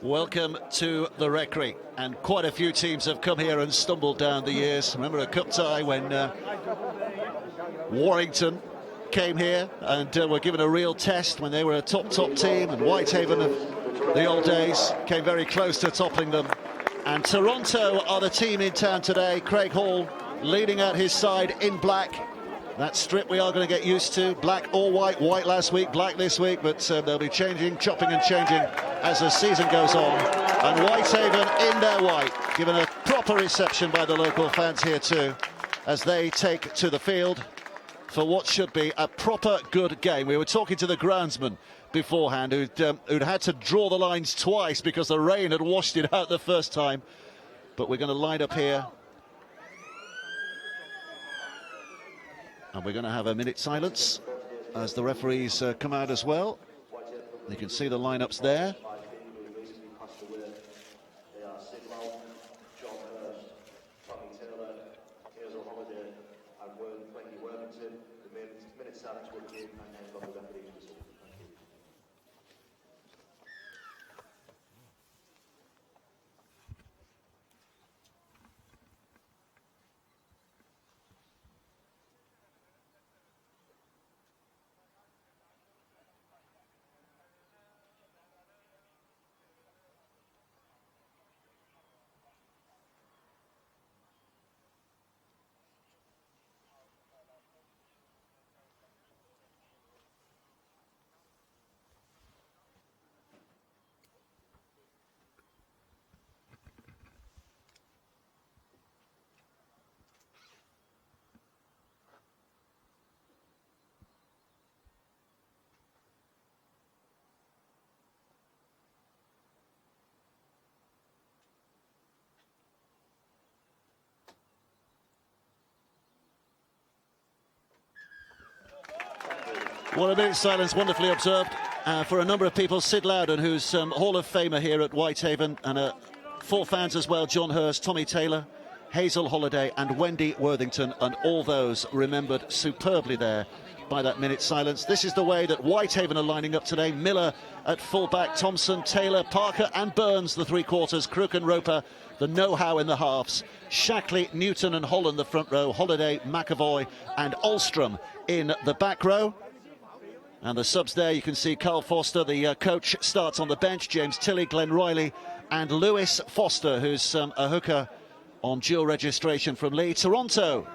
Welcome to the Recreation, and quite a few teams have come here and stumbled down the years. Remember a cup tie when Warrington came here and were given a real test when they were a top team, and Whitehaven of the old days came very close to toppling them. And Toronto are the team in town today. Craig Hall leading out his side in black. That strip we are going to get used to. Black or white. White last week, black this week, but they'll be changing, chopping and changing as the season goes on. And Whitehaven in their white, given a proper reception by the local fans here too, as they take to the field for what should be a proper good game. We were talking to the groundsman beforehand who'd had to draw the lines twice because the rain had washed it out the first time. But we're going to line up here. And we're going to have a minute silence as the referees come out as well. You can see the lineups there. Well, a minute's silence, wonderfully observed for a number of people. Sid Loudon, who's Hall of Famer here at Whitehaven, and 4 fans as well: John Hurst, Tommy Taylor, Hazel Holliday and Wendy Worthington, and all those remembered superbly there by that minute's silence. This is the way that Whitehaven are lining up today. Miller at fullback, Thompson, Taylor, Parker and Burns the three-quarters, Crook and Roper the know-how in the halves, Shackley, Newton and Holland the front row, Holliday, McAvoy and Ulstrom in the back row. And the subs there, you can see Carl Foster, the coach, starts on the bench. James Tilley, Glenn Riley and Lewis Foster, who's a hooker on dual registration from Lee. Toronto,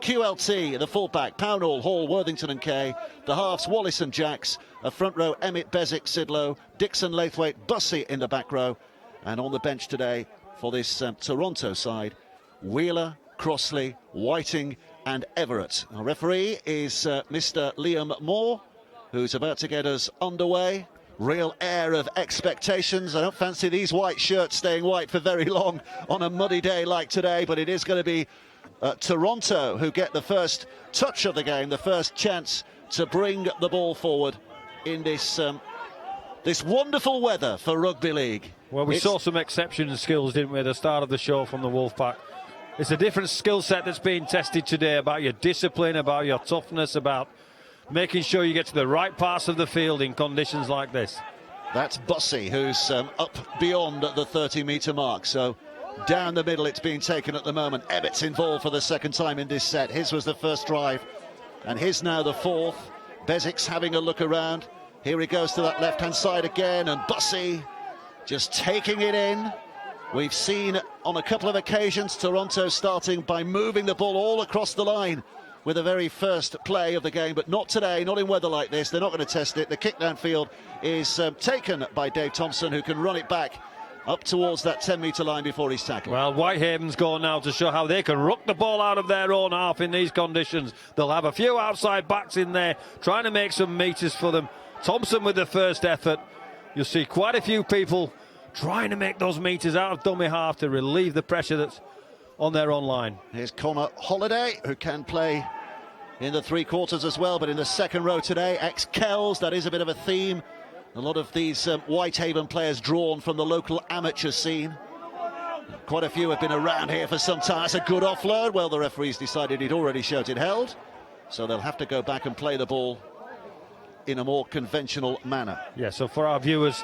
QLT, the fullback, Pownall, Hall, Worthington and Kay. The halves, Wallace and Jacks. A front row, Emmett, Bezic, Sidlow, Dixon, Laithwaite, Bussey in the back row. And on the bench today for this Toronto side, Wheeler, Crossley, Whiting and Everett. Our referee is Mr. Liam Moore, who's about to get us underway. Real air of expectations. I don't fancy these white shirts staying white for very long on a muddy day like today, but it is going to be Toronto who get the first touch of the game, the first chance to bring the ball forward in this this wonderful weather for rugby league. Well, we saw some exceptional skills, didn't we, at the start of the show from the Wolfpack. It's a different skill set that's being tested today, about your discipline, about your toughness, about making sure you get to the right parts of the field in conditions like this. That's Bussey, who's up beyond the 30-metre mark. So down the middle it's being taken at the moment. Ebbett's involved for the second time in this set. His was the first drive, and his now the fourth. Bezic's having a look around. Here he goes to that left-hand side again, and Bussey just taking it in. We've seen on a couple of occasions Toronto starting by moving the ball all across the line with the very first play of the game, but not today, not in weather like this. They're not going to test it. The kick downfield is taken by Dave Thompson, who can run it back up towards that 10-metre line before he's tackled. Well, Whitehaven's going now to show how they can ruck the ball out of their own half in these conditions. They'll have a few outside backs in there trying to make some metres for them. Thompson with the first effort. You'll see quite a few people trying to make those metres out of dummy half to relieve the pressure that's on their own line. Here's Connor Holliday, who can play in the three-quarters as well, but in the second row today, ex-Kells. That is a bit of a theme. A lot of these Whitehaven players drawn from the local amateur scene. Quite a few have been around here for some time. It's a good offload. Well, the referees decided he'd already shouted held, so they'll have to go back and play the ball in a more conventional manner. Yeah, so for our viewers,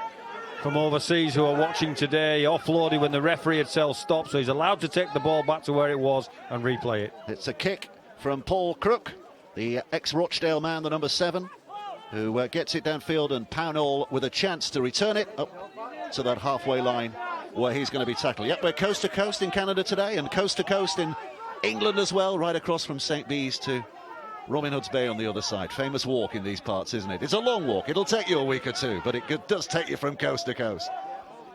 from overseas who are watching today. He offloaded when the referee had stopped, so he's allowed to take the ball back to where it was and replay it. It's a kick from Paul Crook, the ex-Rochdale man, the number 7, who gets it downfield, and Pownall with a chance to return it up to that halfway line where he's going to be tackled. Yep, we're coast to coast in Canada today, and coast to coast in England as well, right across from St. Bees to Robin Hood's Bay on the other side. Famous walk in these parts, isn't it? It's a long walk. It'll take you a week or two, but it does take you from coast to coast.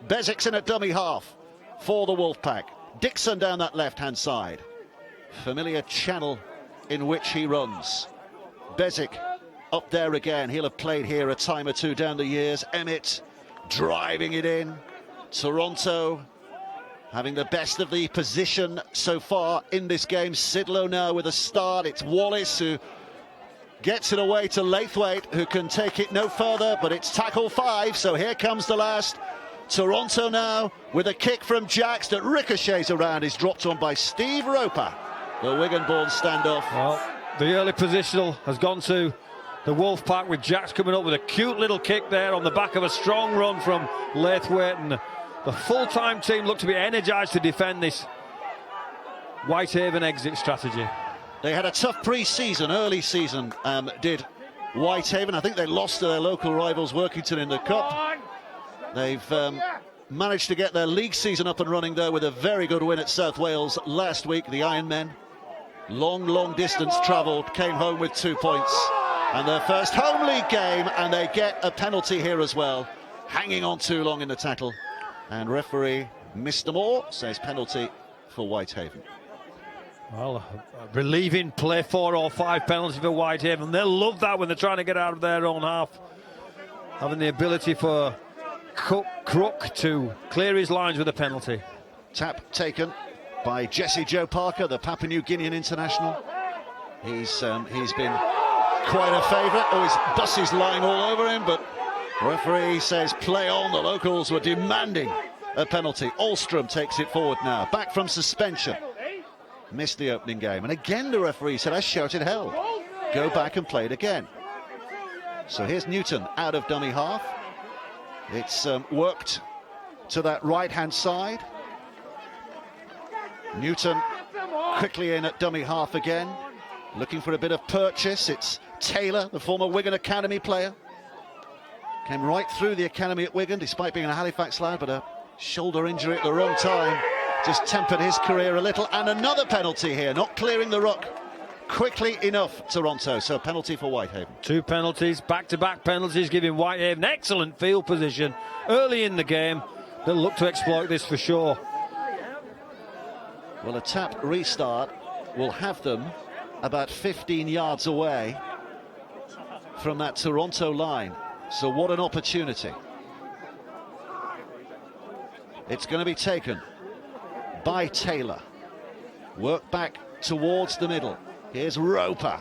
Bezik's in at dummy half for the Wolfpack. Dixon down that left-hand side. Familiar channel in which he runs. Bezic up there again. He'll have played here a time or two down the years. Emmett driving it in. Toronto having the best of the position so far in this game. Sidlow now with a start. It's Wallace who gets it away to Laithwaite, who can take it no further, but it's tackle 5, so here comes the last. Toronto now with a kick from Jacks that ricochets around, is dropped on by Steve Roper. The Wigan-born standoff. Well, the early positional has gone to the Wolfpack, with Jacks coming up with a cute little kick there on the back of a strong run from Laithwaite, and the full-time team look to be energised to defend this Whitehaven exit strategy. They had a tough pre-season, early season, did Whitehaven. I think they lost to their local rivals Workington in the Cup. They've managed to get their league season up and running there with a very good win at South Wales last week. The Ironmen, long distance travelled, came home with 2 points. And their first home league game, and they get a penalty here as well. Hanging on too long in the tackle. And referee Mr. Moore says penalty for Whitehaven. Well, relieving play, 4 or 5 penalties for Whitehaven. They'll love that when they're trying to get out of their own half. Having the ability for Crook to clear his lines with a penalty. Tap taken by Jesse Joe Parker, the Papua New Guinean international. He's been quite a favourite. Oh, his bus is lying all over him, but referee says play on. The locals were demanding a penalty. Alstrom takes it forward now, back from suspension. Missed the opening game, and again the referee said, I shouted hell. Go back and play it again. So here's Newton out of dummy half. It's worked to that right-hand side. Newton quickly in at dummy half again, looking for a bit of purchase. It's Taylor, the former Wigan Academy player. Came right through the academy at Wigan, despite being a Halifax lad, but a shoulder injury at the wrong time just tempered his career a little. And another penalty here, not clearing the ruck quickly enough, Toronto. So penalty for Whitehaven. 2 penalties, back-to-back penalties, giving Whitehaven excellent field position early in the game. They'll look to exploit this for sure. Well, a tap restart will have them about 15 yards away from that Toronto line. So what an opportunity. It's going to be taken by Taylor. Work back towards the middle. Here's Roper.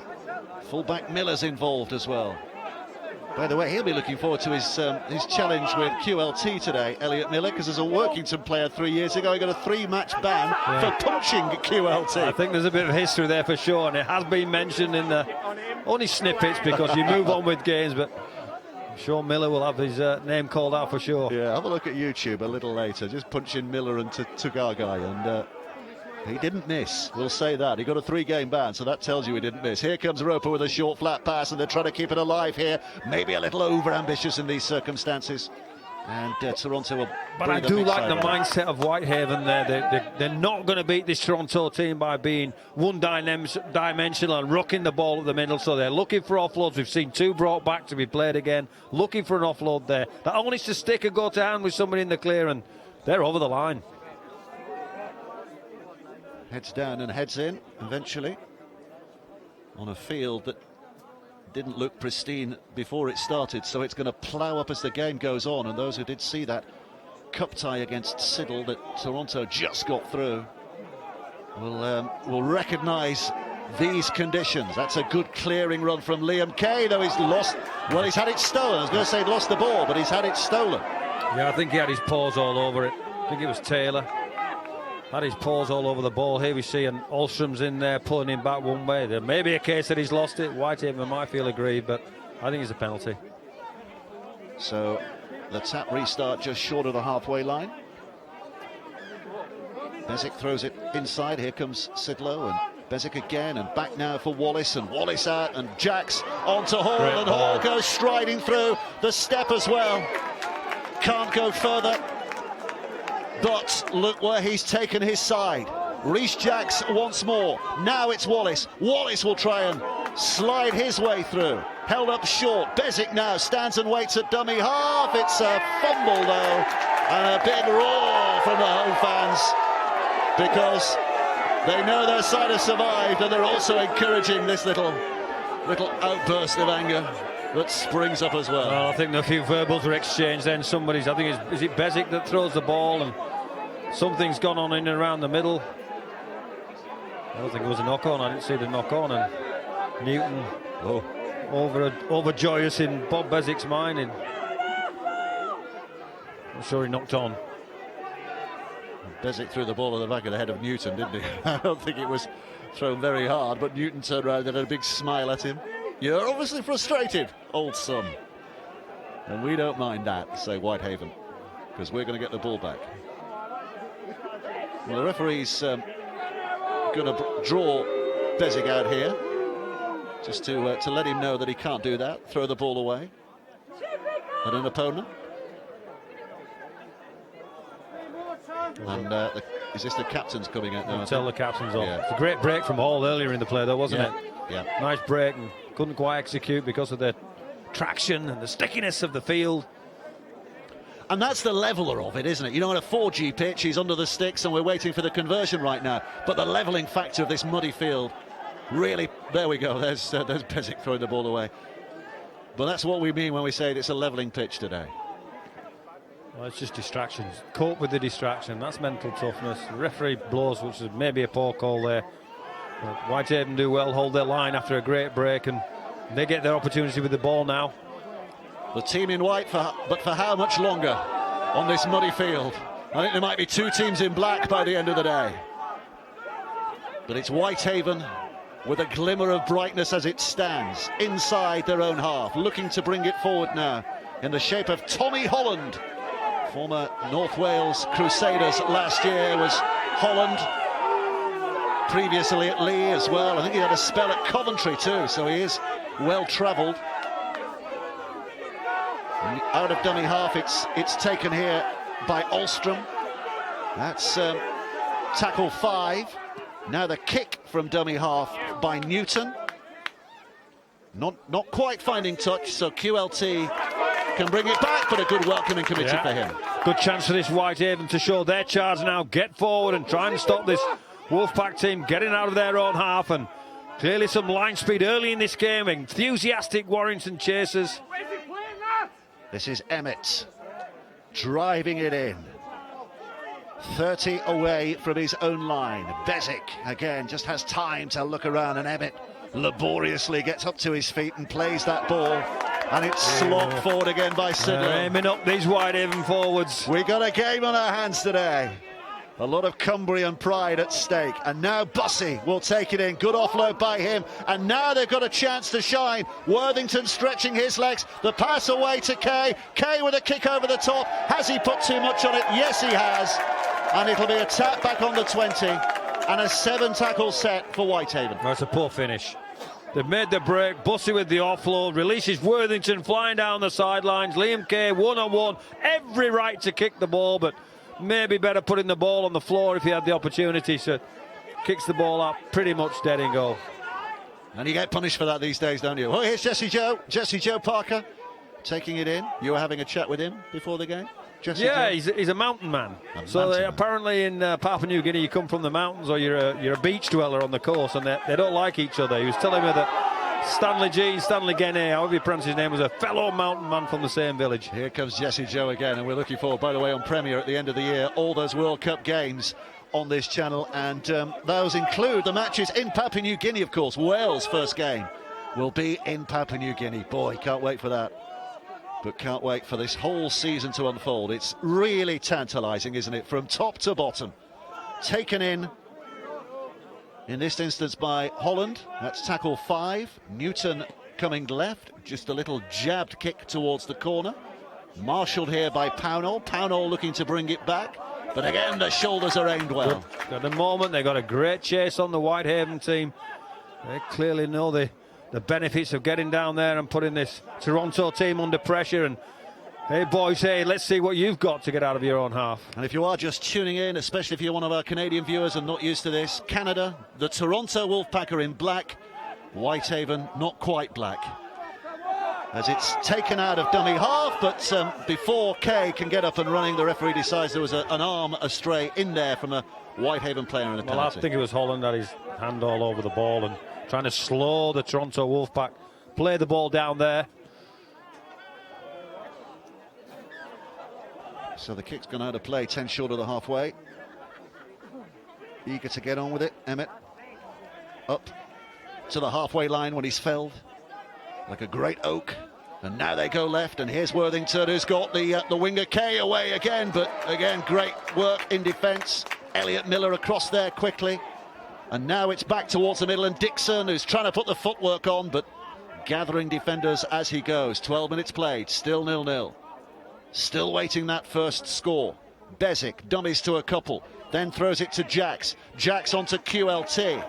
Fullback Miller's involved as well. By the way, he'll be looking forward to his challenge with QLT today, Elliot Miller, because as a Workington player 3 years ago, he got a 3-match ban for punching QLT. I think there's a bit of history there for sure, and it has been mentioned in the only snippets because you move on with games, but I'm sure Miller will have his name called out for sure. Yeah, have a look at YouTube a little later. Just punch in Miller and Tagagai, and he didn't miss. We'll say that. He got a 3-game ban, so that tells you he didn't miss. Here comes Roper with a short, flat pass, and they're trying to keep it alive here. Maybe a little over-ambitious in these circumstances. And Toronto will. But I do like the mindset of Whitehaven there. They're not going to beat this Toronto team by being one-dimensional and rucking the ball at the middle. So they're looking for offloads. We've seen 2 brought back to be played again. Looking for an offload there. That only needs to stick and go to hand with somebody in the clear, and they're over the line. Heads down and heads in eventually on a field that didn't look pristine before it started, so it's going to plough up as the game goes on. And those who did see that cup tie against Siddle that Toronto just got through will recognise these conditions. That's a good clearing run from Liam Kay, though he's lost. Well, he's had it stolen. I was going to say he'd lost the ball, but he's had it stolen. Yeah, I think he had his paws all over it. I think it was Taylor. Had his paws all over the ball. Here we see an Alstrom's in there pulling him back one way. There may be a case that he's lost it. Whitehaven might feel aggrieved, but I think it's a penalty. So the tap restart just short of the halfway line. Bezic throws it inside. Here comes Sidlow, and Bezic again, and back now for Wallace, and Wallace out, and Jacks onto Hall, and Hall goes striding through the step as well. Can't go further, but look where he's taken his side. Rhys Jacks once more. Now it's Wallace. Wallace will try and slide his way through. Held up short. Bezic now stands and waits at dummy half. It's a fumble though, and a big roar from the home fans, because they know their side has survived, and they're also encouraging this little outburst of anger that springs up as well. Well, I think a few verbals were exchanged then. Somebody's, I think, is it Bezic that throws the ball, and something's gone on in and around the middle. I don't think it was a knock on. I didn't see the knock on, and Newton overjoyous in Bob Bezic's mind. I'm sure he knocked on. Bezic threw the ball at the back of the head of Newton, didn't he? I don't think it was thrown very hard, but Newton turned around and had a big smile at him. You're obviously frustrated, old son. And we don't mind that, say Whitehaven, because we're going to get the ball back. Well, the referee's going to draw Bezic out here, just to let him know that he can't do that, throw the ball away at an opponent. And is this the captain's coming out now? Tell the captain's off. Yeah. It's a great break from Hall earlier in the play, though, wasn't it? Yeah. Nice break, and couldn't quite execute because of the traction and the stickiness of the field. And that's the leveler of it, isn't it? You know, on a 4G pitch, he's under the sticks, and we're waiting for the conversion right now. But the levelling factor of this muddy field, really, there we go. There's Bezic throwing the ball away. But that's what we mean when we say it's a levelling pitch today. Well, it's just distractions. Cope with the distraction. That's mental toughness. The referee blows, which is maybe a poor call there. But Whitehaven do well, hold their line after a great break, and they get their opportunity with the ball now. The team in white, but for how much longer on this muddy field? I think there might be two teams in black by the end of the day. But it's Whitehaven with a glimmer of brightness as it stands inside their own half, looking to bring it forward now in the shape of Tommy Holland. Former North Wales Crusaders last year was Holland, previously at Lee as well. I think he had a spell at Coventry too, so he is well travelled. Out of dummy half, it's taken here by Alstrom. That's tackle 5. Now the kick from dummy half by Newton. Not quite finding touch, so QLT can bring it back, but a good welcoming committee for him. Good chance for this Whitehaven to show their charge now, get forward and try and stop this Wolfpack team getting out of their own half. And clearly some line speed early in this game. Enthusiastic Warrington chasers. This is Emmett driving it in. 30 away from his own line. Bezic again just has time to look around, and Emmett laboriously gets up to his feet and plays that ball. And it's slogged forward again by Sidlow. Aiming up these Whitehaven forwards. We got a game on our hands today. A lot of Cumbrian pride at stake. And now Bussey will take it in. Good offload by him. And now they've got a chance to shine. Worthington stretching his legs. The pass away to Kay. Kay with a kick over the top. Has he put too much on it? Yes, he has. And it'll be a tap back on the 20. And a 7-tackle set for Whitehaven. That's a poor finish. They've made the break. Bussey with the offload. Releases Worthington flying down the sidelines. Liam Kay one-on-one. Every right to kick the ball, but maybe better putting the ball on the floor if he had the opportunity. So kicks the ball up pretty much dead in goal. And you get punished for that these days, don't you? Well, here's Jesse Joe Parker taking it in. You were having a chat with him before the game? Jesse Yeah, Joe? he's a mountain man. Mountain apparently in Papua New Guinea, you come from the mountains or you're a beach dweller on the coast, and they don't like each other. He was telling me that Stanley Gene, however you pronounce his name, was a fellow mountain man from the same village. Here comes Jesse Joe again, and we're looking forward, by the way, on Premier at the end of the year, all those World Cup games on this channel, and those include the matches in Papua New Guinea, of course. Wales' first game will be in Papua New Guinea. Boy, can't wait for that. But can't wait for this whole season to unfold. It's really tantalising, isn't it? From top to bottom. Taken in this instance by Holland. That's tackle 5. Newton coming left. Just a little jabbed kick towards the corner. Marshalled here by Pownall. Pownall looking to bring it back. But again, the shoulders are aimed well. At the moment, they've got a great chase on the Whitehaven team. They clearly know the benefits of getting down there and putting this Toronto team under pressure. And hey, boys, hey, let's see what you've got to get out of your own half. And if you are just tuning in, especially if you're one of our Canadian viewers and not used to this, Canada, the Toronto Wolfpack are in black. Whitehaven, not quite black. As it's taken out of dummy half, but before Kay can get up and running, the referee decides there was an arm astray in there from a Whitehaven player in a penalty. Well, I think it was Holland had his hand all over the ball and trying to slow the Toronto Wolfpack, play the ball down there. So the kick's gone out of play, 10 short of the halfway. Eager to get on with it, Emmett. Up to the halfway line when he's felled. Like a great oak. And now they go left, and here's Worthington, who's got the winger Kay away again, but again, great work in defence. Elliot Miller across there quickly. And now it's back towards the middle, and Dixon, who's trying to put the footwork on, but gathering defenders as he goes. 12 minutes played, still 0-0. Still waiting that first score. Bezic dummies to a couple, then throws it to Jax. Jax onto QLT.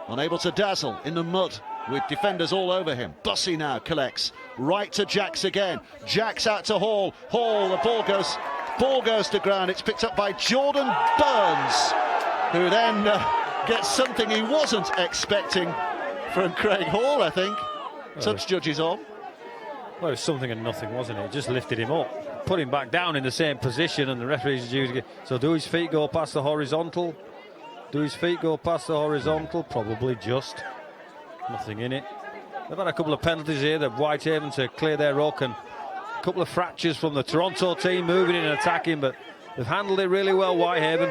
Unable to dazzle in the mud with defenders all over him. Bussey now collects. Right to Jax again. Jax out to Hall. Hall, the ball goes to ground. It's picked up by Jordan Burns, who then gets something he wasn't expecting from Craig Hall, I think. Touch judges on. Well, it was something and nothing, wasn't it? It just lifted him up, put him back down in the same position, and the referee's due to get. So do his feet go past the horizontal? Do his feet go past the horizontal? Probably just. Nothing in it. They've had a couple of penalties here, the Whitehaven to clear their ruck, and a couple of fractures from the Toronto team moving in and attacking, but they've handled it really well, Whitehaven.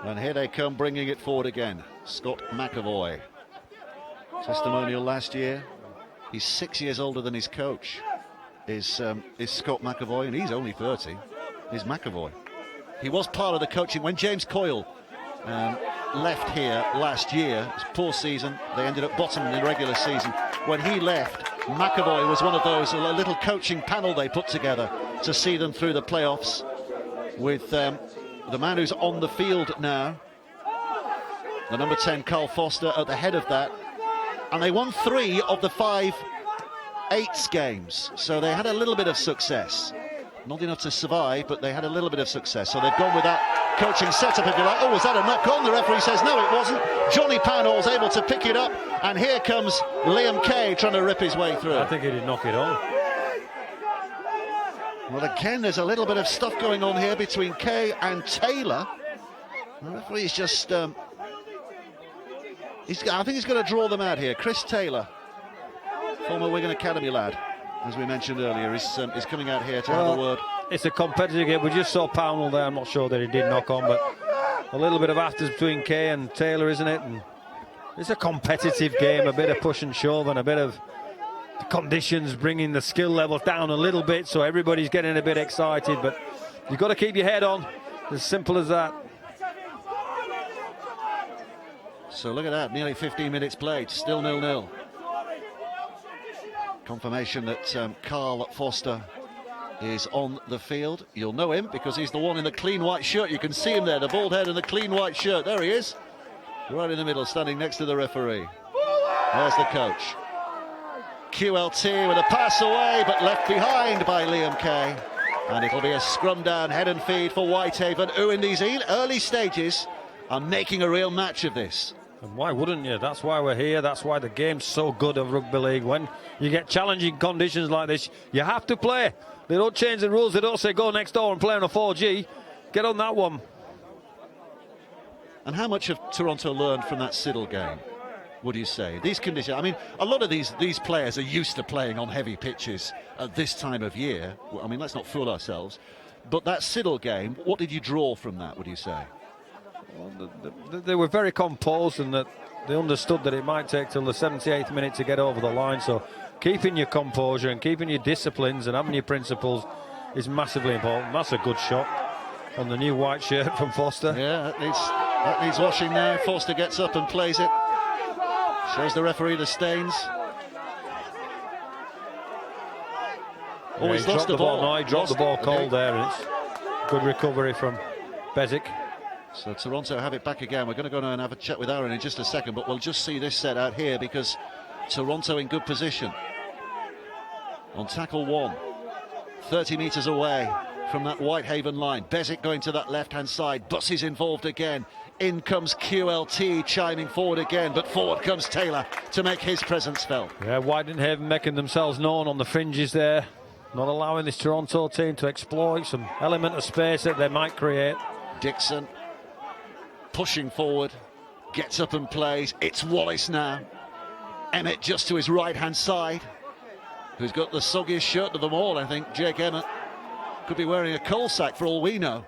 And here they come, bringing it forward again. Scott McAvoy. Testimonial last year. He's 6 years older than his coach. Is Scott McAvoy, and he's only 30. Is McAvoy. He was part of the coaching when James Coyle left here last year. It was a poor season. They ended up bottom in the regular season. When he left, McAvoy was one of those, a little coaching panel they put together to see them through the playoffs with the man who's on the field now, the number 10, Carl Foster, at the head of that. And they won 3 of the 5 eights games, so they had a little bit of success. Not enough to survive, but they had a little bit of success. So they've gone with that coaching setup. If you're like, oh, was that a knock-on? The referee says, no, it wasn't. Johnny Pownall's able to pick it up, and here comes Liam Kay trying to rip his way through. I think he did knock it on. Well, again, there's a little bit of stuff going on here between Kay and Taylor. The referee's just... I think he's going to draw them out here. Chris Taylor, former Wigan Academy lad, as we mentioned earlier, is coming out here to have a word. It's a competitive game. We just saw Pownall there. I'm not sure that he did knock on, but a little bit of afters between Kay and Taylor, isn't it? And it's a competitive game, a bit of push and shove, and a bit of the conditions bringing the skill levels down a little bit, so everybody's getting a bit excited. But you've got to keep your head on. As simple as that. So look at that, nearly 15 minutes played, still 0-0. Confirmation that Carl Foster is on the field. You'll know him because he's the one in the clean white shirt. You can see him there, the bald head and the clean white shirt. There he is, right in the middle, standing next to the referee. There's the coach. QLT with a pass away, but left behind by Liam Kay. And it'll be a scrum down, head and feed for Whitehaven, who in these early stages are making a real match of this. And why wouldn't you? That's why we're here. That's why the game's so good of rugby league. When you get challenging conditions like this, you have to play. They don't change the rules. They don't say go next door and play on a 4G. Get on that one. And how much have Toronto learned from that Siddle game, would you say? These conditions, I mean, a lot of these players are used to playing on heavy pitches at this time of year. I mean, let's not fool ourselves. But that Siddle game, what did you draw from that, would you say? Well, they were very composed, and that they understood that it might take till the 78th minute to get over the line. So keeping your composure and keeping your disciplines and having your principles is massively important. That's a good shot on the new white shirt from Foster. Yeah, that needs washing now. Foster gets up and plays it. Shows the referee the stains. Oh, he's lost the ball. No, he dropped the ball cold there, and it's good recovery from Bezic. So Toronto have it back again. We're going to go and have a chat with Aaron in just a second, but we'll just see this set out here because Toronto in good position. On tackle 1, 30 metres away from that Whitehaven line. Bezic going to that left-hand side. Bussey's involved again. In comes QLT chiming forward again, but forward comes Taylor to make his presence felt. Yeah, Whitehaven making themselves known on the fringes there, not allowing this Toronto team to exploit some element of space that they might create. Dixon pushing forward, gets up and plays. It's Wallace now. Emmett just to his right-hand side, who's got the soggiest shirt of them all, I think. Jake Emmett could be wearing a coal sack for all we know.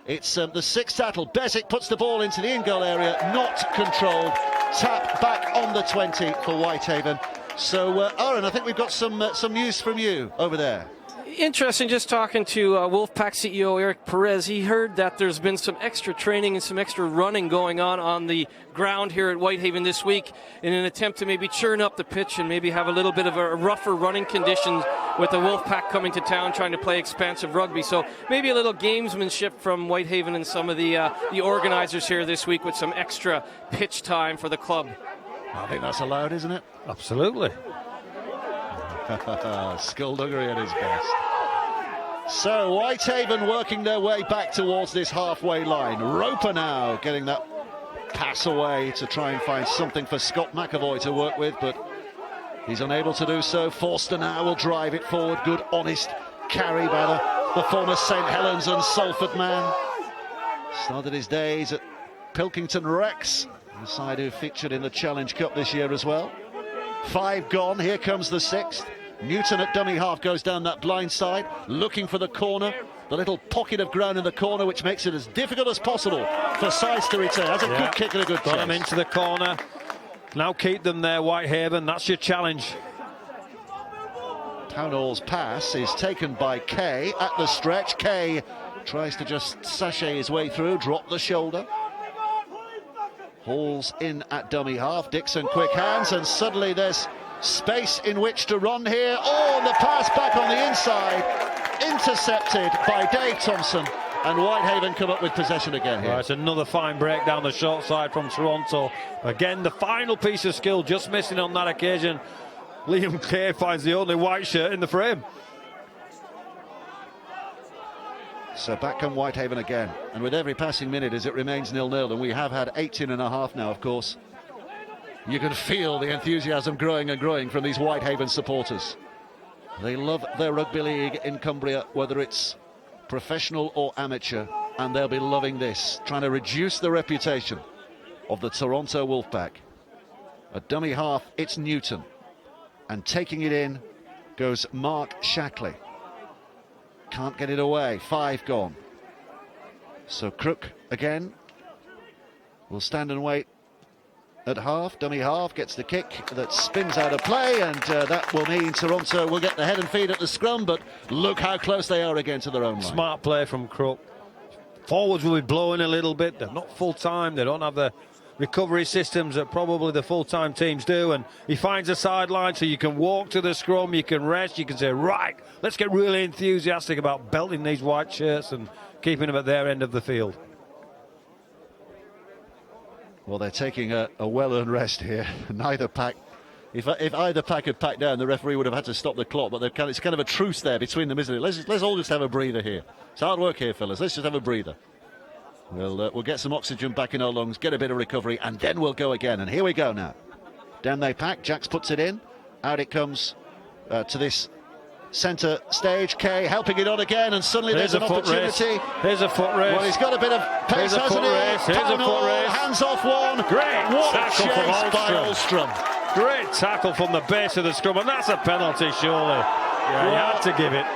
It's the sixth tackle. Bezic puts the ball into the in-goal area, not controlled. Tap back on the 20 for Whitehaven. So, Aaron, I think we've got some news from you over there. Interesting, just talking to Wolfpack CEO Eric Perez. He heard that there's been some extra training and some extra running going on the ground here at Whitehaven this week in an attempt to maybe churn up the pitch and maybe have a little bit of a rougher running conditions with the Wolfpack coming to town trying to play expansive rugby. So maybe a little gamesmanship from Whitehaven and some of the organizers here this week with some extra pitch time for the club. I think that's allowed, isn't it? Absolutely. Skullduggery at his best. So Whitehaven working their way back towards this halfway line. Roper now getting that pass away to try and find something for Scott McAvoy to work with, but he's unable to do so. Forster now will drive it forward. Good, honest carry by the former St Helens and Salford man. Started his days at Pilkington Rex, the side who featured in the Challenge Cup this year as well. 5 gone, here comes the 6th. Newton at dummy half goes down that blind side, looking for the corner, the little pocket of ground in the corner, which makes it as difficult as possible for Size to return. Has a good kick and a good Got them into the corner. Now keep them there, Whitehaven. That's your challenge. Pownall's pass is taken by Kay at the stretch. Kay tries to just sashay his way through, drop the shoulder. Hall's in at dummy half. Dixon quick hands, and suddenly there's space in which to run here. Oh, and the pass back on the inside, intercepted by Dave Thompson, and Whitehaven come up with possession again here. Right, it's another fine break down the short side from Toronto. Again, the final piece of skill just missing on that occasion. Liam Kay finds the only white shirt in the frame. So back come Whitehaven again, and with every passing minute as it remains 0-0, and we have had 18 and a half now, of course, you can feel the enthusiasm growing and growing from these Whitehaven supporters. They love their rugby league in Cumbria, whether it's professional or amateur, and they'll be loving this, trying to reduce the reputation of the Toronto Wolfpack. A dummy half, it's Newton, and taking it in goes Mark Shackley. Can't get it away. 5 gone. So Crook again will stand and wait at half. Dummy half gets the kick that spins out of play, and that will mean Toronto will get the head and feet at the scrum, but look how close they are again to their own line. Smart play from Crook. Forwards will be blowing a little bit. They're not full time. They don't have the recovery systems that probably the full-time teams do, and he finds a sideline so you can walk to the scrum, you can rest, you can say, right, let's get really enthusiastic about belting these white shirts and keeping them at their end of the field. Well, they're taking a well-earned rest here. Neither pack, if either pack had packed down, the referee would have had to stop the clock, but it's kind of a truce there between them, isn't it? Let's all just have a breather here. It's hard work here, fellas. Let's just have a breather. We'll get some oxygen back in our lungs, get a bit of recovery, and then we'll go again. And here we go now. Down they pack. Jax puts it in. Out it comes to this centre stage. Kay helping it on again, and suddenly there's an opportunity. Here's a foot race. Well, he's got a bit of pace, hasn't he? Here's a foot race. Hands off one. Great what tackle from by Ulstrom. Great tackle from the base of the scrum, and that's a penalty, surely. Yeah, you had to give it.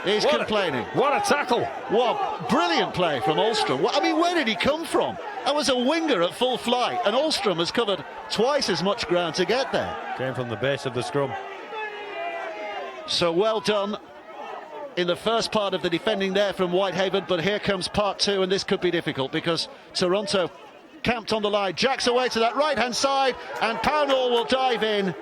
He's complaining. What a tackle. What brilliant play from Ulstrom. I mean, where did he come from? That was a winger at full flight, and Ulstrom has covered twice as much ground to get there. Came from the base of the scrum. So well done in the first part of the defending there from Whitehaven, but here comes part 2, and this could be difficult because Toronto camped on the line. Jacks away to that right-hand side, and Pownall will dive in.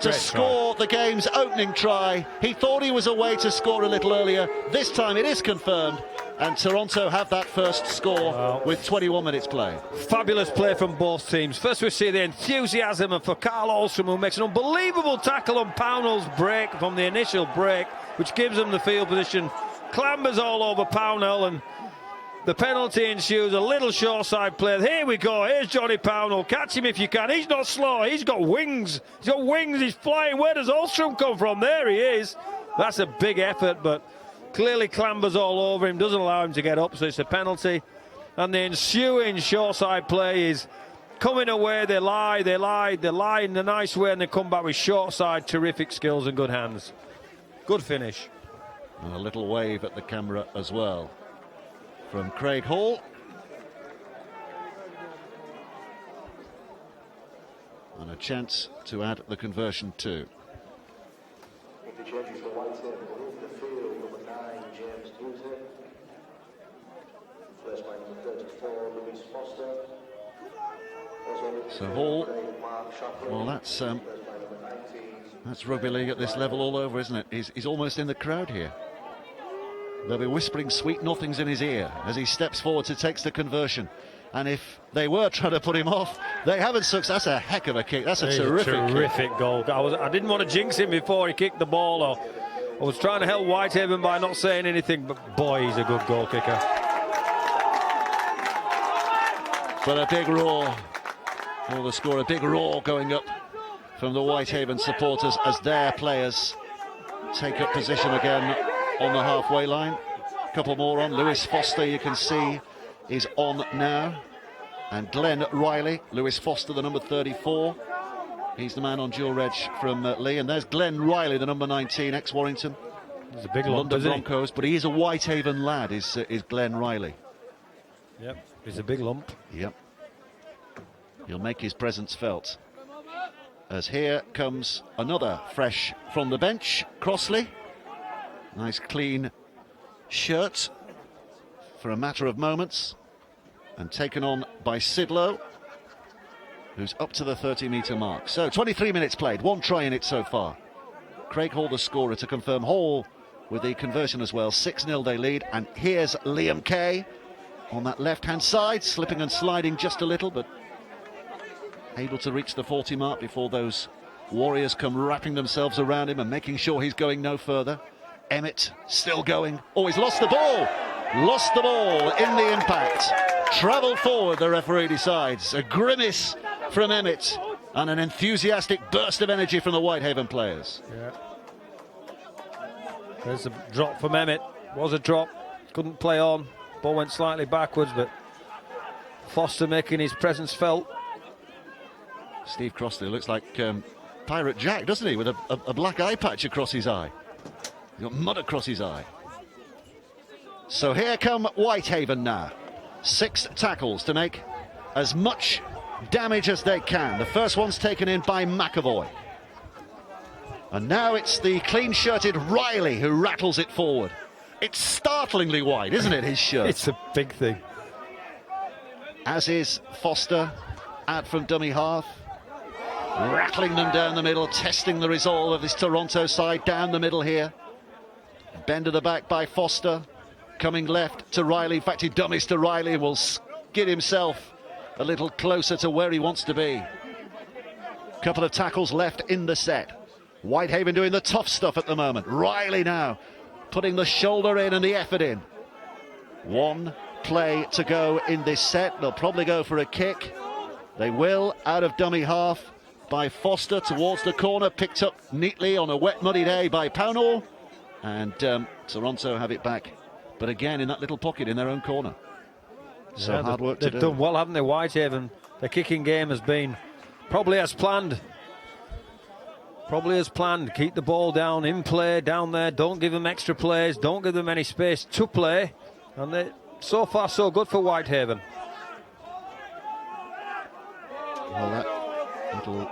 to score the game's opening try. He thought he was away to score a little earlier. This time it is confirmed, and Toronto have that first score with 21 minutes played. Fabulous play from both teams. First we see the enthusiasm for Carl Ahlstrom, who makes an unbelievable tackle on Pownall's break from the initial break, which gives him the field position. Clambers all over Pownall, and the penalty ensues. A little short side play. Here we go. Here's Johnny Pownall. Catch him if you can. He's not slow. He's got wings. He's got wings. He's flying. Where does Ahlstrom come from? There he is. That's a big effort, but clearly clambers all over him. Doesn't allow him to get up, so it's a penalty. And the ensuing short side play is coming away. They lie in a nice way, and they come back with short side. Terrific skills and good hands. Good finish. And a little wave at the camera as well from Craig Hall. And a chance to add the conversion too. So Hall, well, that's rugby league at this level all over, isn't it? He's almost in the crowd here. They'll be whispering sweet nothings in his ear as he steps forward to take the conversion. And if they were trying to put him off, they haven't succeeded. That's a heck of a kick. That's a terrific goal. I didn't want to jinx him before he kicked the ball. Or I was trying to help Whitehaven by not saying anything, but boy, he's a good goal kicker. But a big roar for the score, a big roar going up from the Whitehaven supporters as their players take up position again on the halfway line. A couple more on. Lewis Foster, you can see, is on now. And Glenn Riley, Lewis Foster, the number 34. He's the man on dual reg from Lee. And there's Glenn Riley, the number 19, ex-Warrington. He's a big lump, London Broncos, but he is a Whitehaven lad, is Glenn Riley. Yep, he's a big lump. Yep. He'll make his presence felt. As here comes another fresh from the bench, Crossley. Nice clean shirt for a matter of moments, and taken on by Sidlow, who's up to the 30-metre mark. So 23 minutes played, one try in it so far. Craig Hall the scorer to confirm. Hall with the conversion as well. 6-0 they lead, and here's Liam Kay on that left-hand side, slipping and sliding just a little, but able to reach the 40 mark before those Warriors come wrapping themselves around him and making sure he's going no further. Emmett still going. Oh, he's lost the ball. Lost the ball in the impact. Travelled forward, the referee decides. A grimace from Emmett and an enthusiastic burst of energy from the Whitehaven players. Yeah. There's a drop from Emmett. Was a drop. Couldn't play on. Ball went slightly backwards, but Foster making his presence felt. Steve Crossley looks like Pirate Jack, doesn't he? With a black eye patch across his eye. He's got mud across his eye. So here come Whitehaven now. 6 tackles to make as much damage as they can. The first one's taken in by McAvoy. And now it's the clean-shirted Riley who rattles it forward. It's startlingly wide, isn't it, his shirt? It's a big thing. As is Foster, out from dummy half. Rattling them down the middle, testing the resolve of this Toronto side down the middle here. Bend of the back by Foster. Coming left to Riley. In fact, he dummies to Riley and will skid himself a little closer to where he wants to be. Couple of tackles left in the set. Whitehaven doing the tough stuff at the moment. Riley now putting the shoulder in and the effort in. One play to go in this set. They'll probably go for a kick. They will, out of dummy half by Foster towards the corner. Picked up neatly on a wet, muddy day by Pownall. And Toronto have it back. But again, in that little pocket in their own corner. So yeah, hard work to do. They've done well, haven't they, Whitehaven? Their kicking game has been probably as planned. Probably as planned. Keep the ball down, in play, down there. Don't give them extra plays. Don't give them any space to play. And they, so far, so good for Whitehaven. Well, that little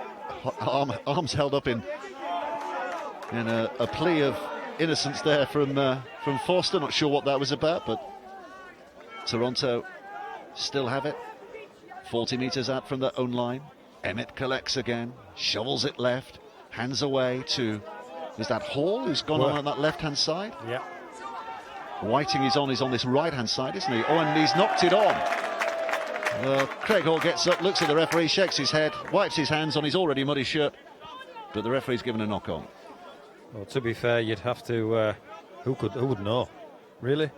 arms held up in a plea of innocence there from Foster. Not sure what that was about, but Toronto still have it. 40 metres out from their own line. Emmett collects again, shovels it left, Hands away to, is that Hall who's gone on that left-hand side? Yeah. Whiting is on this right-hand side, isn't he? Oh, and he's knocked it on. Craig Hall gets up, looks at the referee, shakes his head, wipes his hands on his already muddy shirt, but the referee's given a knock on. Well, to be fair, you'd have to. Who would know? Really?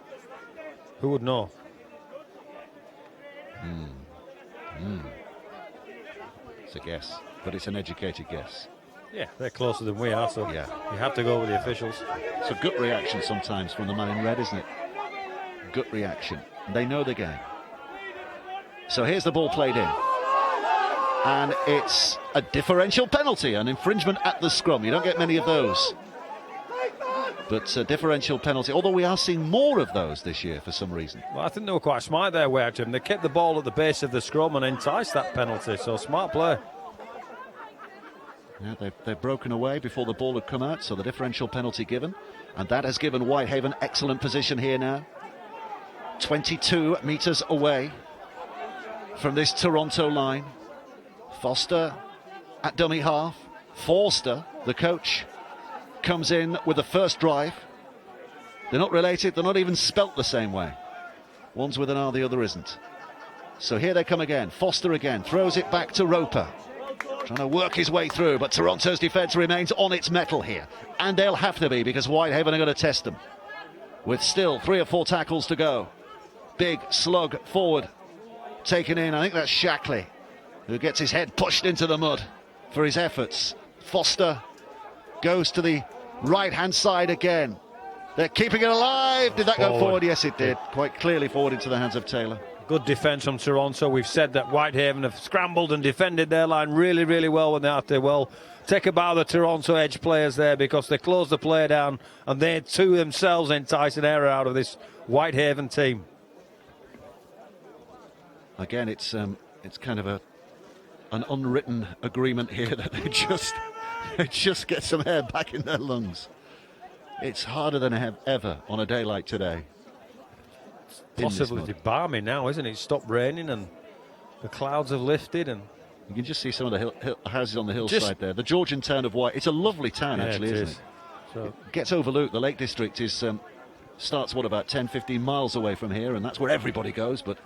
Who would know? It's a guess, but it's an educated guess. Yeah, they're closer than we are, so Yeah. you have to go with the officials. It's a gut reaction sometimes from the man in red, isn't it? Gut reaction. They know the game. So here's the ball played in. And it's a differential penalty, an infringement at the scrum. You don't get many of those. But a differential penalty, although we are seeing more of those this year for some reason. Well, I think they were quite smart there, Whitehaven. They kept the ball at the base of the scrum and enticed that penalty, so smart play. Yeah, they've broken away before the ball had come out, so the differential penalty given. And that has given Whitehaven excellent position here now. 22 metres away from this Toronto line. Foster at dummy half. Forster, the coach, comes in with the first drive. They're not related, they're not even spelt the same way. One's with an R, the other isn't. So here they come again. Foster again, throws it back to Roper. Trying to work his way through, but Toronto's defence remains on its mettle here. And they'll have to be, because Whitehaven are going to test them. With still 3 or 4 tackles to go. Big slug forward. Taken in, I think that's Shackley, who gets his head pushed into the mud for his efforts. Foster goes to the right-hand side again. They're keeping it alive. Did that go forward? Yes, it did. Quite clearly forward into the hands of Taylor. Good defence from Toronto. We've said that Whitehaven have scrambled and defended their line really, really well when they're out there. Well, take a bow the Toronto edge players there, because they closed the play down and they too themselves entice an error out of this Whitehaven team. Again, it's kind of an unwritten agreement here that they just get some air back in their lungs. It's harder than ever on a day like today. Possibly balmy now, isn't it? It's stopped raining and the clouds have lifted, and you can just see some of the houses on the hillside there. The Georgian town of White. It's a lovely town, actually, isn't it? So it gets overlooked. The Lake District is starts about 10-15 miles away from here, and that's where everybody goes. But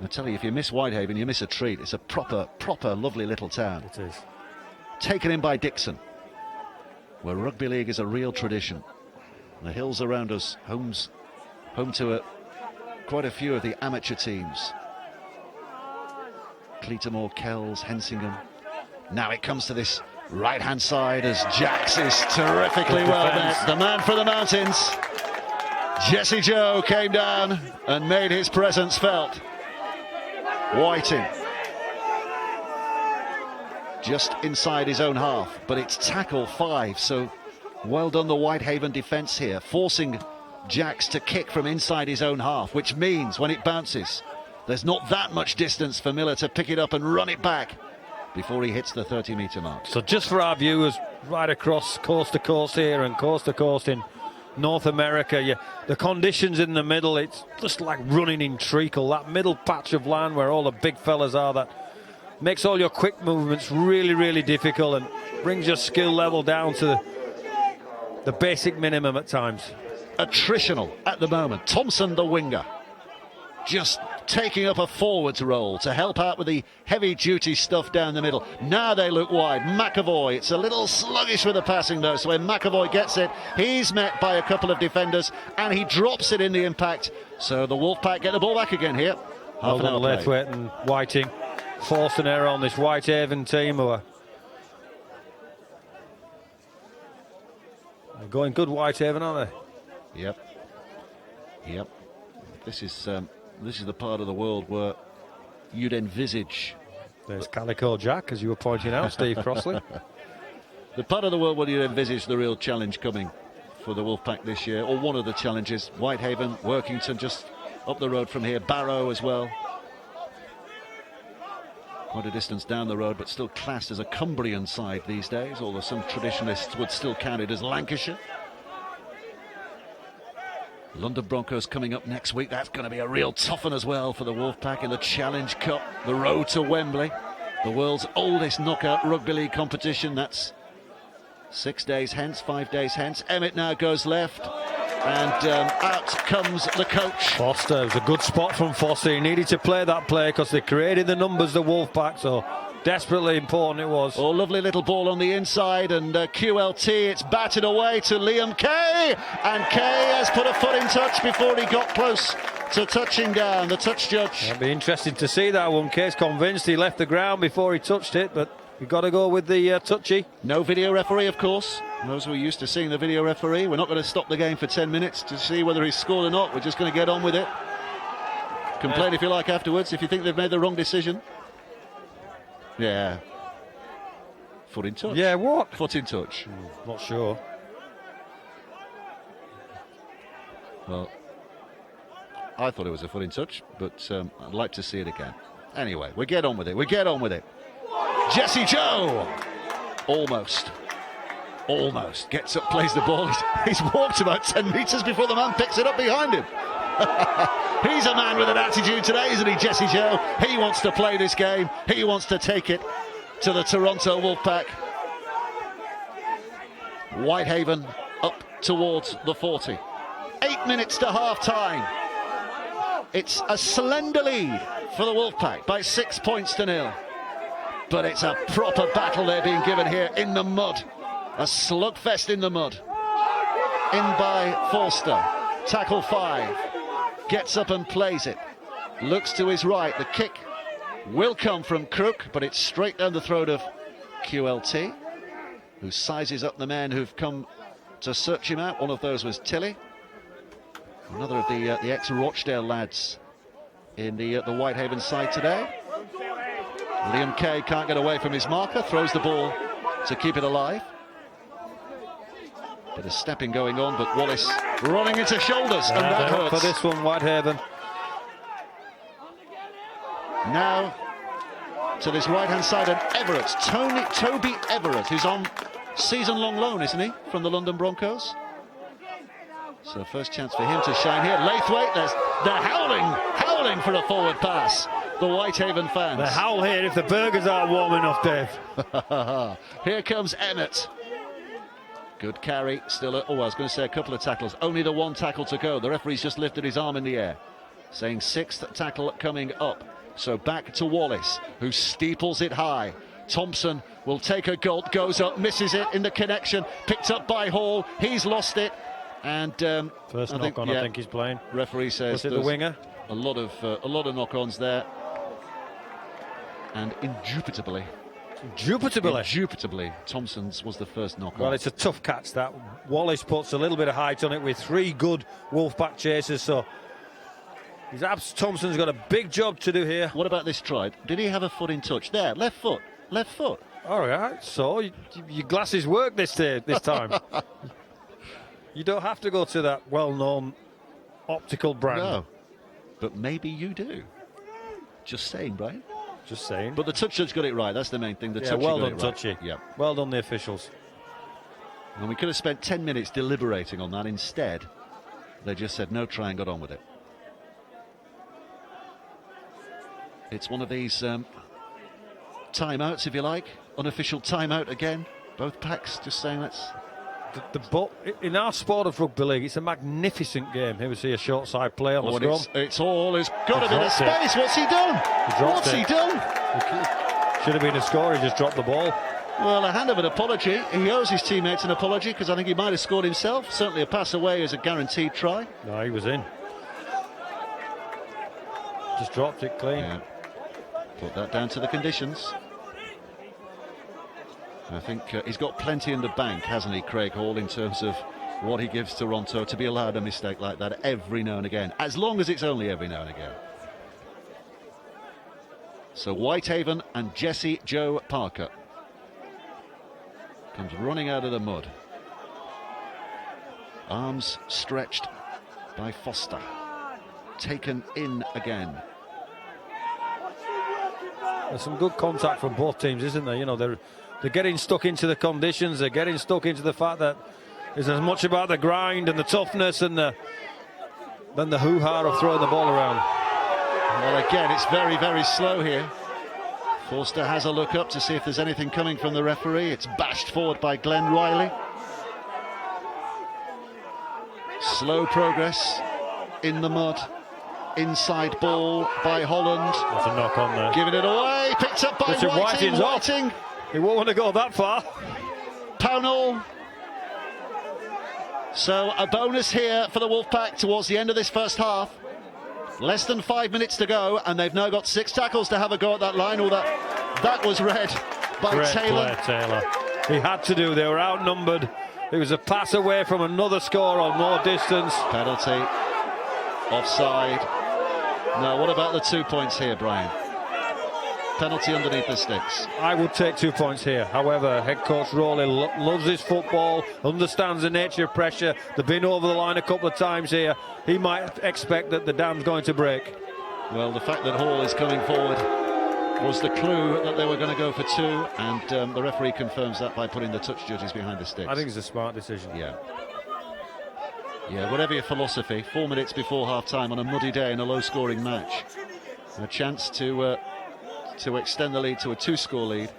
I tell you, if you miss Whitehaven, you miss a treat. It's a proper, lovely little town. it is. Taken in by Dixon, where rugby league is a real tradition. The hills around us, home to quite a few of the amateur teams. Cleatamore, Kells, Hensingham. Now it comes to this right-hand side as Jax is terrifically well met. The man from the mountains, Jesse Joe, came down and made his presence felt. Whiting just inside his own half, but it's tackle 5, so well done the Whitehaven defence here, forcing Jax to kick from inside his own half, which means when it bounces, there's not that much distance for Miller to pick it up and run it back before he hits the 30-metre mark. So just for our viewers right across coast to coast here and coast to coast in North America, the conditions in the middle, it's just like running in treacle. That middle patch of land where all the big fellas are, that makes all your quick movements really, really difficult and brings your skill level down to the basic minimum at times. Attritional at the moment. Thompson, the winger, just taking up a forwards role to help out with the heavy-duty stuff down the middle. Now they look wide. McAvoy, it's a little sluggish with the passing though, so when McAvoy gets it, he's met by a couple of defenders and he drops it in the impact. So the Wolfpack get the ball back again here. Half an hour play. Laithwaite and Whiting forced an error on this Whitehaven team who are going good. Whitehaven, aren't they? Yep. This is the part of the world where you'd envisage. There's Calico Jack, as you were pointing out, Steve Crossley. The part of the world where you'd envisage the real challenge coming for the Wolfpack this year, or one of the challenges. Whitehaven, Workington just up the road from here, Barrow as well. Quite a distance down the road, but still classed as a Cumbrian side these days, although some traditionalists would still count it as Lancashire. London Broncos coming up next week. That's going to be a real tough one as well for the Wolfpack in the Challenge Cup, the road to Wembley, the world's oldest knockout rugby league competition. That's 6 days hence, 5 days hence. Emmett now goes left, and out comes the coach. Foster, it was a good spot from Foster. He needed to play that play because they created the numbers, the Wolfpack, so desperately important it was. Oh, lovely little ball on the inside, and QLT, it's batted away to Liam Kay, and Kay has put a foot in touch before he got close to touching down. The touch judge. It'll be interesting to see that one. Kay's convinced he left the ground before he touched it, but you've got to go with the touchy. No video referee, of course. Those who are used to seeing the video referee. We're not going to stop the game for 10 minutes to see whether he's scored or not. We're just going to get on with it. Complain if you like afterwards, if you think they've made the wrong decision. Yeah. Foot in touch. Yeah, what? Foot in touch. Not sure. Well, I thought it was a foot in touch, but I'd like to see it again. Anyway, we get on with it. We get on with it. Jesse Joe! Almost. Almost. Gets up, plays the ball. He's walked about 10 metres before the man picks it up behind him. He's a man with an attitude today, isn't he, Jesse Joe? He wants to play this game. He wants to take it to the Toronto Wolfpack. Whitehaven up towards the 40. 8 minutes to half-time. It's a slender lead for the Wolfpack by 6 points to 0. But it's a proper battle they're being given here in the mud. A slugfest in the mud. In by Forster. Tackle 5. Gets up and plays it. Looks to his right. The kick will come from Crook, but it's straight down the throat of QLT, who sizes up the men who've come to search him out. One of those was Tilly. Another of the ex-Rochdale lads in the Whitehaven side today. Liam Kay can't get away from his marker, throws the ball to keep it alive. Bit of stepping going on, but Wallace running into shoulders, and that hurts. For this one, Whitehaven. Now to this right-hand side, and Everett, Toby Everett, who's on season-long loan, isn't he, from the London Broncos? So first chance for him to shine here. Laithwaite, they're howling for a forward pass. The Whitehaven fans. They howl here if the burgers aren't warm enough, Dave. Here comes Emmett. Good carry, still, I was going to say a couple of tackles. Only the one tackle to go. The referee's just lifted his arm in the air, saying 6th tackle coming up. So back to Wallace, who steeples it high. Thompson will take a gulp, goes up, misses it in the connection, picked up by Hall. He's lost it. And first knock on, I think he's playing. Referee says was it the winger? A lot of knock-ons there, and indubitably, Thompson's was the first knock-on. Well, it's a tough catch that. Wallace puts a little bit of height on it with 3 good Wolfpack chasers, so Thompson's got a big job to do here. What about this try? Did he have a foot in touch? There, left foot. All right, so your glasses work this time. You don't have to go to that well-known optical brand. No, but maybe you do. Just saying, Brian. Just saying. But the touch judge got it right. That's the main thing. Well done, Touchy. Right. Yeah. Well done, the officials. And we could have spent 10 minutes deliberating on that. Instead, they just said no try and got on with it. It's one of these timeouts, if you like. Unofficial timeout again. Both packs just saying let's... In our sport of rugby league, it's a magnificent game. Here we see a short side play on the scrum. It's got a bit of space. What's he done? What's he done? Should have been a score. He just dropped the ball. Well, a hand of an apology. He owes his teammates an apology because I think he might have scored himself. Certainly a pass away is a guaranteed try. No, he was in. Just dropped it clean. Yeah. Put that down to the conditions. I think he's got plenty in the bank, hasn't he, Craig Hall, in terms of what he gives Toronto to be allowed a mistake like that every now and again, as long as it's only every now and again. So Whitehaven and Jesse Joe Parker comes running out of the mud. Arms stretched by Foster. Taken in again. There's some good contact from both teams, isn't there? You know, they're getting stuck into the conditions. They're getting stuck into the fact that there's as much about the grind and the toughness and than the hoo-ha of throwing the ball around. Well, again, it's very, very slow here. Forster has a look up to see if there's anything coming from the referee. It's bashed forward by Glenn Riley. Slow progress in the mud. Inside ball by Holland. There's a knock on there. Giving it away. Picked up by Whiting's Whiting. He won't want to go that far. Pownall. So a bonus here for the Wolfpack towards the end of this first half. Less than 5 minutes to go, and they've now got 6 tackles to have a go at that line. That was read by Great Taylor. Play, Taylor. He had to do. They were outnumbered. It was a pass away from another score on more distance. Penalty. Offside. Now, what about the 2 points here, Brian? Penalty underneath the sticks. I would take 2 points here. However, head coach Rowley loves his football, understands the nature of pressure. They've been over the line a couple of times here. He might expect that the dam's going to break. Well, the fact that Hall is coming forward was the clue that they were going to go for 2, and the referee confirms that by putting the touch judges behind the sticks. I think it's a smart decision. Yeah, whatever your philosophy, 4 minutes before half-time on a muddy day in a low-scoring match. A chance to extend the lead to a 2-score lead.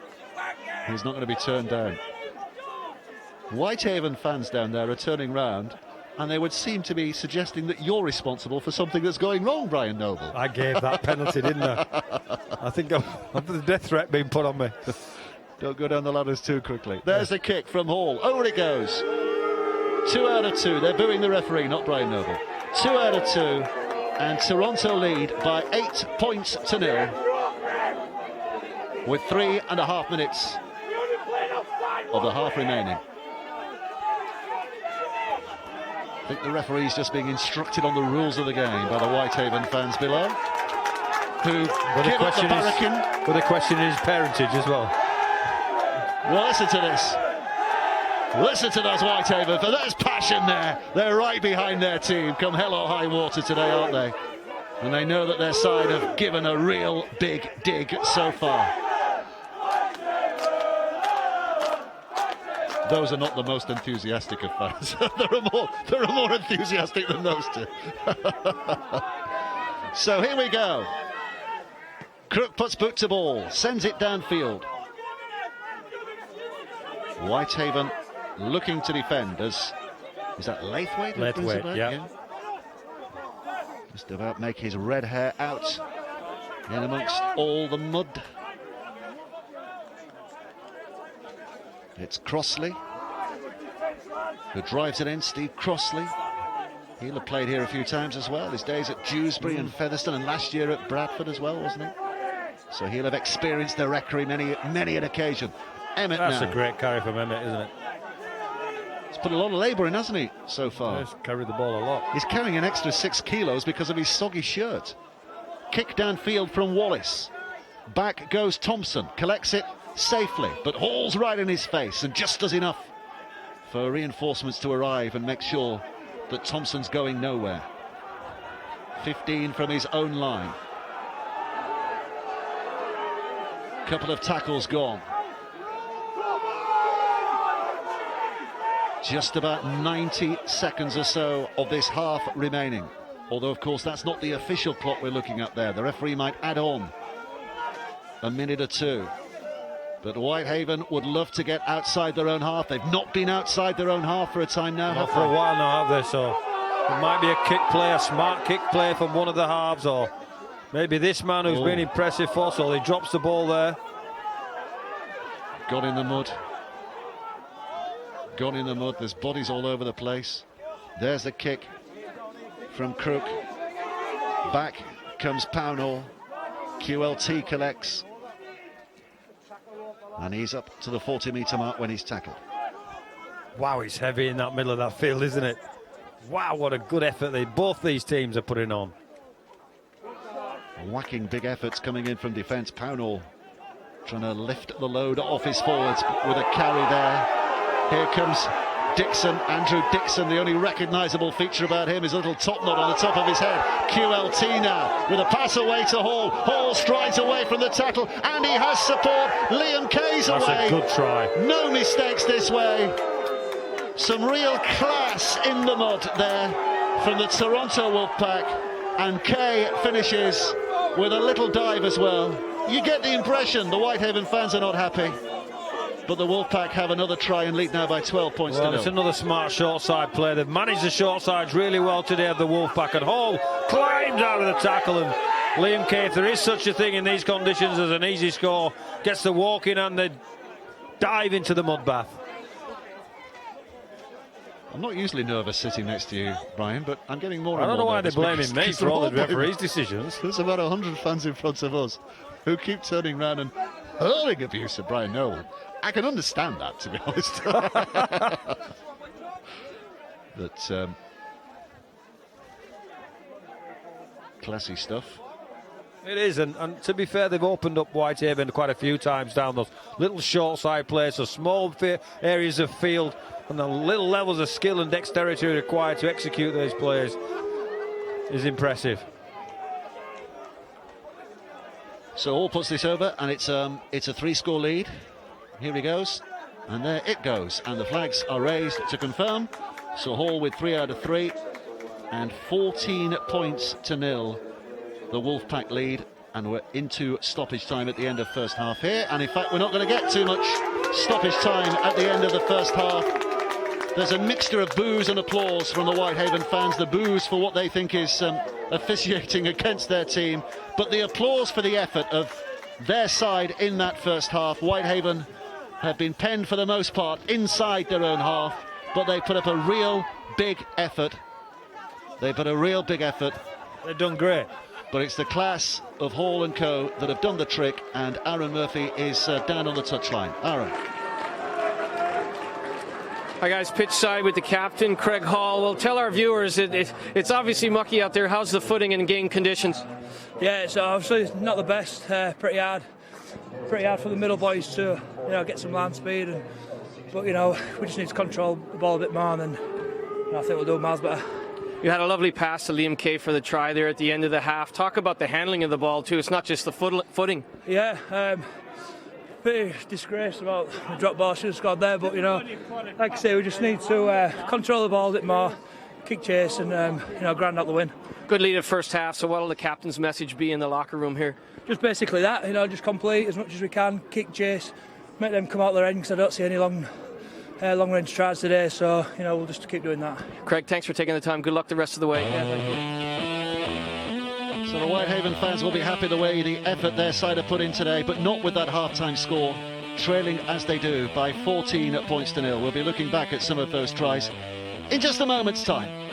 He's not going to be turned down. Whitehaven fans down there are turning round, and they would seem to be suggesting that you're responsible for something that's going wrong, Brian Noble. I gave that penalty, didn't I? I think I've the death threat being put on me. Don't go down the ladders too quickly. There's a kick from Hall. Over it goes. 2 out of 2. They're booing the referee, not Brian Noble. 2 out of 2. And Toronto lead by 8 points to 0. With 3.5 minutes of the half remaining. I think the referee's just being instructed on the rules of the game by the Whitehaven fans below, who give up the barracan. But the question is parentage as well. Well, listen to this. Listen to those Whitehaven, for there's passion there. They're right behind their team, come hell or high water today, aren't they? And they know that their side have given a real big dig so far. Those are not the most enthusiastic of fans. there are more enthusiastic than those two. So here we go. Crook puts boot to ball, sends it downfield. Whitehaven looking to defend as, is that Laithwaite? Laithwaite, yeah. Just about make his red hair out in amongst all the mud. It's Crossley who drives it in, Steve Crossley. He'll have played here a few times as well. His days at Dewsbury and Featherstone, and last year at Bradford as well, wasn't he? So he'll have experienced the wreckery many an occasion. Emmett That's now. a great carry from Emmett, isn't it? He's put a lot of labour in, hasn't he, so far? He's carried the ball a lot. He's carrying an extra 6 kilos because of his soggy shirt. Kick downfield from Wallace. Back goes Thompson, collects it safely, but Hall's right in his face and just does enough for reinforcements to arrive and make sure that Thompson's going nowhere. 15 from his own line. Couple of tackles gone. Just about 90 seconds or so of this half remaining. Although, of course, that's not the official clock we're looking at there. The referee might add on a minute or two. But Whitehaven would love to get outside their own half. They've not been outside their own half for a time now. Not for a while now, have they? So it might be a kick play, a smart kick play from one of the halves, or maybe this man who's been impressive for us, he drops the ball there. Got in the mud. Got in the mud. There's bodies all over the place. There's the kick from Crook. Back comes Pownall. QLT collects. And he's up to the 40-metre mark when he's tackled. Wow, it's heavy in that middle of that field, isn't it? Wow, what a good effort both these teams are putting on. Whacking big efforts coming in from defence. Pownall trying to lift the load off his forwards with a carry there. Here comes Dixon, Andrew Dixon. The only recognisable feature about him is a little top knot on the top of his head. QLT now with a pass away to Hall. Hall strides away from the tackle and he has support. Liam Kay's away. That's a good try. No mistakes this way. Some real class in the mud there from the Toronto Wolfpack, and Kay finishes with a little dive as well. You get the impression the Whitehaven fans are not happy. But the Wolfpack have another try and lead now by 12 points to Well, nil. it's another smart short side play. They've managed the short sides really well today of the Wolfpack, and Hall climbs out of the tackle, and Liam Kay, if there is such a thing in these conditions as an easy score, gets the walk in and they dive into the mud bath. I'm not usually nervous sitting next to you, Brian, but I'm getting more and I don't know more why they're nervous blaming me because for all the they're all referees' blaming- decisions. There's about 100 fans in front of us who keep turning around and hurling abuse at Brian Nolan. I can understand that, to be honest. But classy stuff. It is, and to be fair, they've opened up Whitehaven quite a few times down those little short side plays, so small areas of field, and the little levels of skill and dexterity required to execute those plays is impressive. So Hall puts this over, and it's a 3-score lead. Here he goes, and there it goes, and the flags are raised to confirm. So Hall with 3 out of 3, and 14 points to nil. The Wolfpack lead, and we're into stoppage time at the end of first half here. And in fact, we're not going to get too much stoppage time at the end of the first half. There's a mixture of boos and applause from the Whitehaven fans. The boos for what they think is officiating against their team, but the applause for the effort of their side in that first half. Whitehaven have been penned for the most part inside their own half, but they put up a real big effort. They put a real big effort. They've done great. But it's the class of Hall and Co that have done the trick, and Aaron Murphy is down on the touchline. Aaron. Hi guys, pitch side with the captain, Craig Hall. Well, tell our viewers, it's obviously mucky out there. How's the footing and game conditions? Yeah, it's obviously not the best. Pretty hard for the middle boys to get some land speed, but we just need to control the ball a bit more, and then I think we'll do miles better. You had a lovely pass to Liam Kay for the try there at the end of the half. Talk about the handling of the ball too. It's not just the footing. Yeah, pretty disgraced about the drop ball. Should have scored there, but like I say, we just need to control the ball a bit more, kick chase, and grind out the win. Good lead at first half. So what will the captain's message be in the locker room here? Just basically that, just complete as much as we can, kick chase, make them come out their end, because I don't see any long range tries today, so we'll just keep doing that. Craig, thanks for taking the time. Good luck the rest of the way. Yeah, thank you. So the Whitehaven fans will be happy the way the effort their side have put in today, but not with that half-time score, trailing as they do by 14 points to nil. We'll be looking back at some of those tries in just a moment's time.